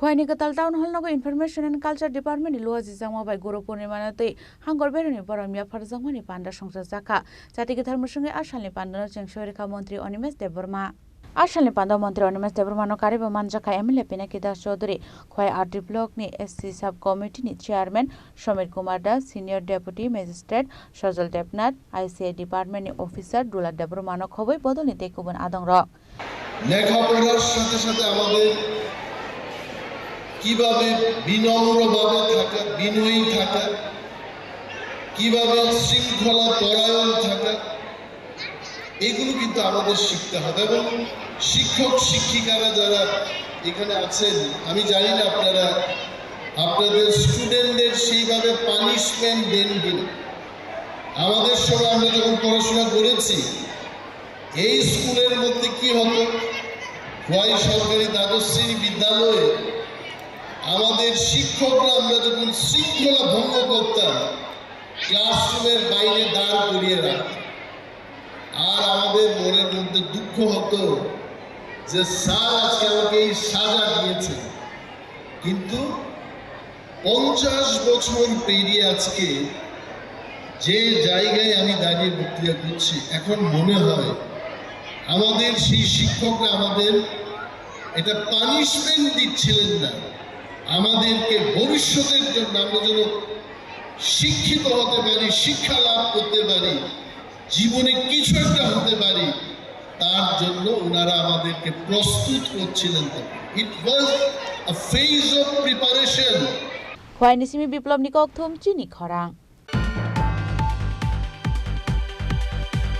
খোয়াইনি কাতাল town hall নগো information and culture department লুয়া জিজাংমা বাই গুরু পূর্ণিমানাতে হাঙ্গর বেরোনি বরমিয়া ফারজাংমানি পান্ডা সংসার জাকা জাতিকে ধর্মসঙ্গে আসালনি পান্ডানো চেংশরিকা মন্ত্রী অনিমেষ দেববর্মা आसामनि पान्डा मन्त्री अनिमेष देबबर्मानो कारिबो मानजाखा एमएलए पिनाकी दास चौधरी खय आरडी ब्लकनि एससी सब कमिटिनि चेयारमैन Sameer Kumar Das senior deputy magistrate सजल देबनाथ आईसीआई डिपार्टमेंटनि अफिसार दुला देबबर्मानो खबै बदलनि तेकुबन आदं रक লেখাপড়ার সাথে সাথে আমাদের কিভাবে বিনম্রভাবে থাকা বিনয়ী থাকা কিভাবে শৃঙ্খলা পরায়ণ থাকা এগুলো কিন্তু আমাদের শিখতে হবে এবং শিক্ষক শিক্ষিকারা যারা এখানে আছেন আমি জানি না আপনারা আপনাদের স্টুডেন্টদের সেইভাবে পানিশমেন্ট দেন কিনা আমাদের সময় আমরা যখন পড়াশোনা করেছি এই স্কুলের মধ্যে কি হতো খোয়াই সরকারি দ্বাদশ শ্রেণী বিদ্যালয়ে আমাদের শিক্ষকরা আমরা যখন শৃঙ্খলা ভঙ্গ করতাম ক্লাসরুমের বাইরে দাঁড় করিয়ে রাখতাম আর আমাদের মনের মধ্যে দুঃখ হতো যে স্যার আজকে আমাকে এই সাজা দিয়েছে কিন্তু 50 বছর পেরিয়ে আজকে যে জায়গায় আমি দাঁড়িয়ে বক্তৃতা করছি এখন মনে হয় আমাদের সেই শিক্ষকরা আমাদের এটা পানিশমেন্ট দিচ্ছিলেন না আমাদেরকে ভবিষ্যতের জন্য আমরা যেন শিক্ষিত হতে পারি শিক্ষা লাভ করতে পারি জীবনে কিছু একটা হতে পারি তার জন্য ওনারা আমাদেরকে প্রস্তুত করছিলেন ইট ওয়াজ আ ফেজ অফ প্রিপারেশন খোয়াইনি সিমি বিপ্লব নিকক থুম চিনি খরাং